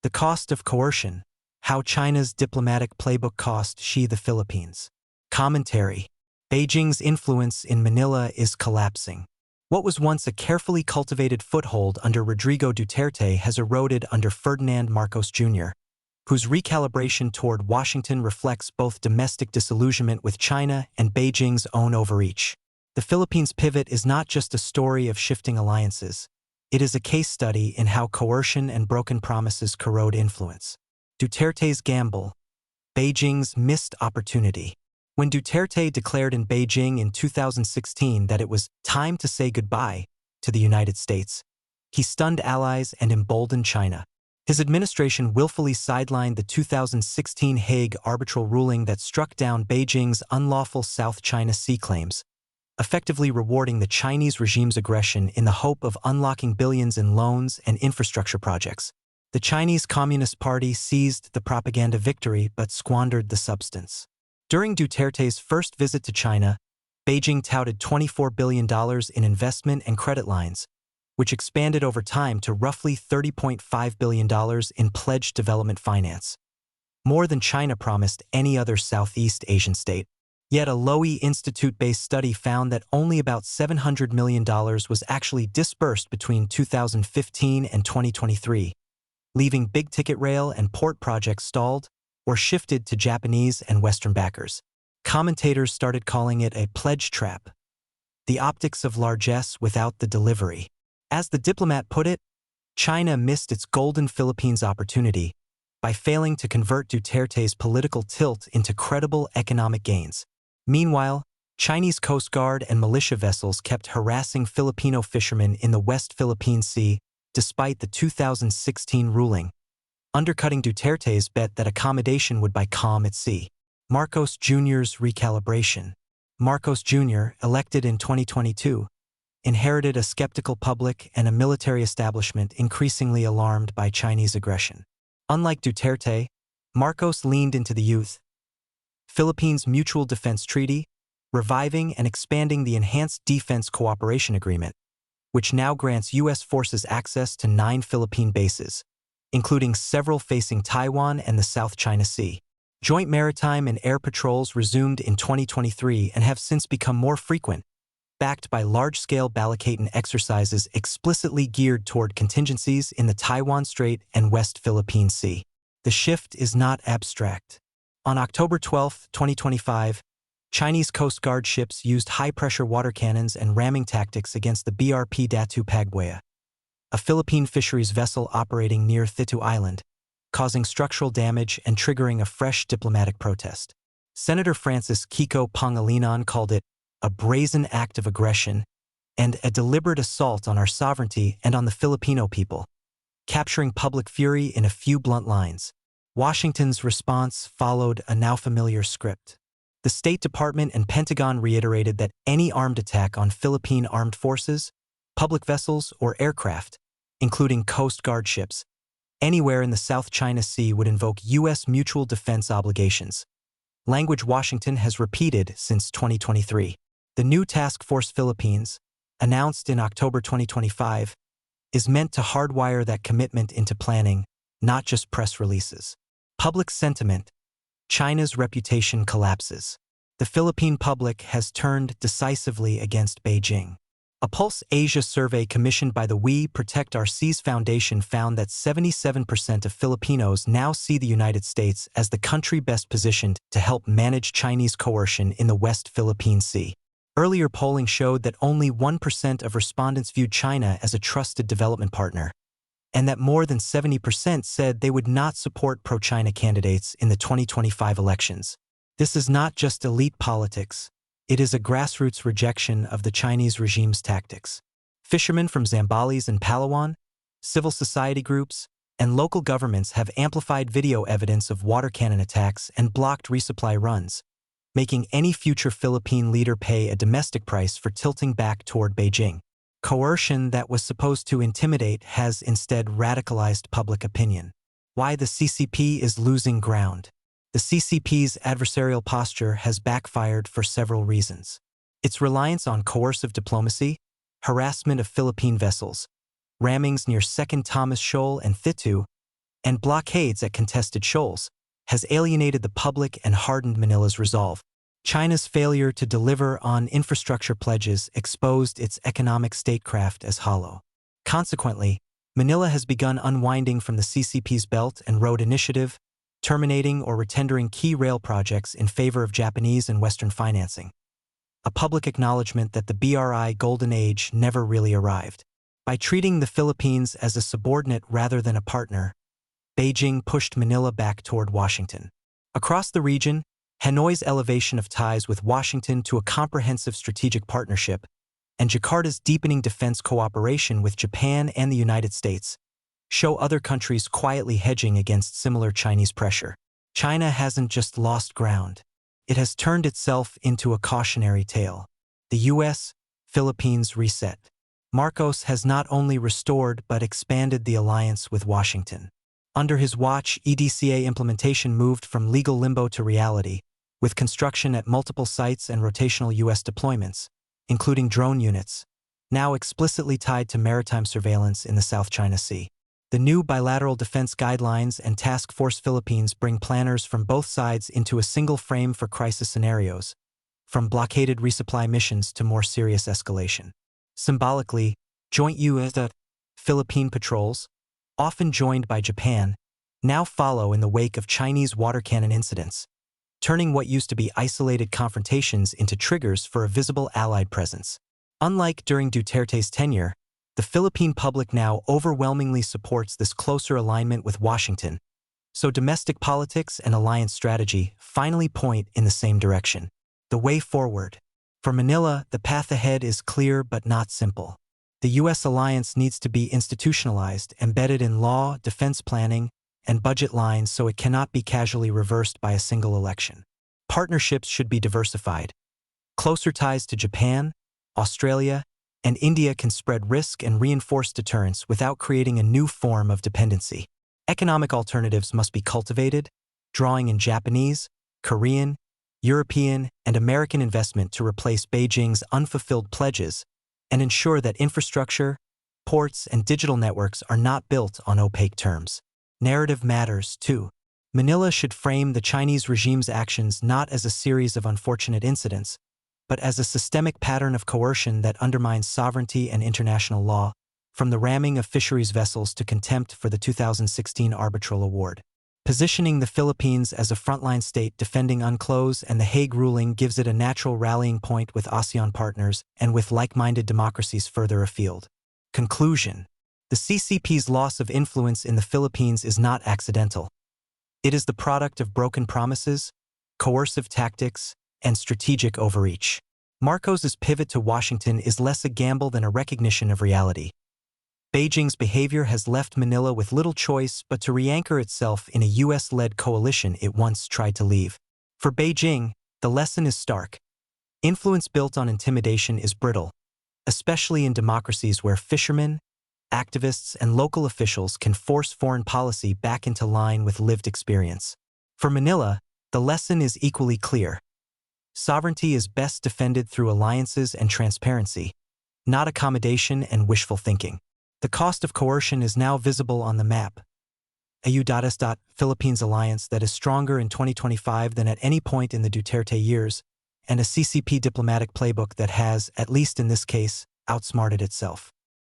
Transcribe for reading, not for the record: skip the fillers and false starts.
The Cost of Coercion: How China's Diplomatic Playbook Cost Xi the Philippines. Commentary: Beijing's influence in Manila is collapsing. What was once a carefully cultivated foothold under Rodrigo Duterte has eroded under Ferdinand Marcos Jr., whose recalibration toward Washington reflects both domestic disillusionment with China and Beijing's own overreach. The Philippines' pivot is not just a story of shifting alliances. It is a case study in how coercion and broken promises corrode influence. Duterte's gamble: Beijing's missed opportunity. When Duterte declared in Beijing in 2016 that it was time to say goodbye to the United States, he stunned allies and emboldened China. His administration willfully sidelined the 2016 Hague arbitral ruling that struck down Beijing's unlawful South China Sea claims, effectively rewarding the Chinese regime's aggression in the hope of unlocking billions in loans and infrastructure projects. The Chinese Communist Party seized the propaganda victory but squandered the substance. During Duterte's first visit to China, Beijing touted $24 billion in investment and credit lines, which expanded over time to roughly $30.5 billion in pledged development finance, more than China promised any other Southeast Asian state. Yet a Lowy Institute-based study found that only about $700 million was actually disbursed between 2015 and 2023, leaving big-ticket rail and port projects stalled or shifted to Japanese and Western backers. Commentators started calling it a pledge trap, the optics of largesse without the delivery. As the diplomat put it, China missed its golden Philippines opportunity by failing to convert Duterte's political tilt into credible economic gains. Meanwhile, Chinese Coast Guard and militia vessels kept harassing Filipino fishermen in the West Philippine Sea despite the 2016 ruling, undercutting Duterte's bet that accommodation would buy calm at sea. Marcos Jr.'s recalibration. Marcos Jr., elected in 2022, inherited a skeptical public and a military establishment increasingly alarmed by Chinese aggression. Unlike Duterte, Marcos leaned into the youth, Philippines Mutual Defense Treaty, reviving and expanding the Enhanced Defense Cooperation Agreement, which now grants U.S. forces access to 9 Philippine bases, including several facing Taiwan and the South China Sea. Joint maritime and air patrols resumed in 2023 and have since become more frequent, backed by large-scale Balicaten exercises explicitly geared toward contingencies in the Taiwan Strait and West Philippine Sea. The shift is not abstract. On October 12, 2025, Chinese Coast Guard ships used high-pressure water cannons and ramming tactics against the BRP Datu Pagbuaya, a Philippine fisheries vessel operating near Thitu Island, causing structural damage and triggering a fresh diplomatic protest. Senator Francis Kiko Pangilinan called it a brazen act of aggression and a deliberate assault on our sovereignty and on the Filipino people, capturing public fury in a few blunt lines. Washington's response followed a now familiar script. The State Department and Pentagon reiterated that any armed attack on Philippine armed forces, public vessels, or aircraft, including Coast Guard ships, anywhere in the South China Sea would invoke U.S. mutual defense obligations, language Washington has repeated since 2023. The new Task Force Philippines, announced in October 2025, is meant to hardwire that commitment into planning, not just press releases. Public sentiment: China's reputation collapses. The Philippine public has turned decisively against Beijing. A Pulse Asia survey commissioned by the We Protect Our Seas Foundation found that 77% of Filipinos now see the United States as the country best positioned to help manage Chinese coercion in the West Philippine Sea. Earlier polling showed that only 1% of respondents viewed China as a trusted development partner, and that more than 70% said they would not support pro-China candidates in the 2025 elections. This is not just elite politics. It is a grassroots rejection of the Chinese regime's tactics. Fishermen from Zambales and Palawan, civil society groups, and local governments have amplified video evidence of water cannon attacks and blocked resupply runs, making any future Philippine leader pay a domestic price for tilting back toward Beijing. Coercion that was supposed to intimidate has instead radicalized public opinion. Why the CCP is losing ground. The CCP's adversarial posture has backfired for several reasons. Its reliance on coercive diplomacy, harassment of Philippine vessels, rammings near 2nd Thomas Shoal and Thitu, and blockades at contested shoals, has alienated the public and hardened Manila's resolve. China's failure to deliver on infrastructure pledges exposed its economic statecraft as hollow. Consequently, Manila has begun unwinding from the CCP's Belt and Road Initiative, terminating or retendering key rail projects in favor of Japanese and Western financing. A public acknowledgement that the BRI Golden Age never really arrived. By treating the Philippines as a subordinate rather than a partner, Beijing pushed Manila back toward Washington. Across the region, Hanoi's elevation of ties with Washington to a comprehensive strategic partnership, and Jakarta's deepening defense cooperation with Japan and the United States, show other countries quietly hedging against similar Chinese pressure. China hasn't just lost ground. It has turned itself into a cautionary tale. The U.S.-Philippines reset. Marcos has not only restored but expanded the alliance with Washington. Under his watch, EDCA implementation moved from legal limbo to reality, with construction at multiple sites and rotational U.S. deployments, including drone units, now explicitly tied to maritime surveillance in the South China Sea. The new bilateral defense guidelines and Task Force Philippines bring planners from both sides into a single frame for crisis scenarios, from blockaded resupply missions to more serious escalation. Symbolically, joint U.S.-Philippine patrols, often joined by Japan, now follow in the wake of Chinese water cannon incidents, turning what used to be isolated confrontations into triggers for a visible Allied presence. Unlike during Duterte's tenure, the Philippine public now overwhelmingly supports this closer alignment with Washington, so domestic politics and alliance strategy finally point in the same direction. The way forward. For Manila, the path ahead is clear but not simple. The U.S. alliance needs to be institutionalized, embedded in law, defense planning, and budget lines so it cannot be casually reversed by a single election. Partnerships should be diversified. Closer ties to Japan, Australia, and India can spread risk and reinforce deterrence without creating a new form of dependency. Economic alternatives must be cultivated, drawing in Japanese, Korean, European, and American investment to replace Beijing's unfulfilled pledges and ensure that infrastructure, ports, and digital networks are not built on opaque terms. Narrative matters, too. Manila should frame the Chinese regime's actions not as a series of unfortunate incidents, but as a systemic pattern of coercion that undermines sovereignty and international law, from the ramming of fisheries vessels to contempt for the 2016 arbitral award. Positioning the Philippines as a frontline state defending UNCLOS and the Hague ruling gives it a natural rallying point with ASEAN partners and with like-minded democracies further afield. Conclusion. The CCP's loss of influence in the Philippines is not accidental. It is the product of broken promises, coercive tactics, and strategic overreach. Marcos's pivot to Washington is less a gamble than a recognition of reality. Beijing's behavior has left Manila with little choice but to re-anchor itself in a U.S.-led coalition it once tried to leave. For Beijing, the lesson is stark. Influence built on intimidation is brittle, especially in democracies where fishermen, activists, and local officials can force foreign policy back into line with lived experience. For Manila, the lesson is equally clear. Sovereignty is best defended through alliances and transparency, not accommodation and wishful thinking. The cost of coercion is now visible on the map. A U.S.-Philippines alliance that is stronger in 2025 than at any point in the Duterte years, and a CCP diplomatic playbook that has, at least in this case, outsmarted itself.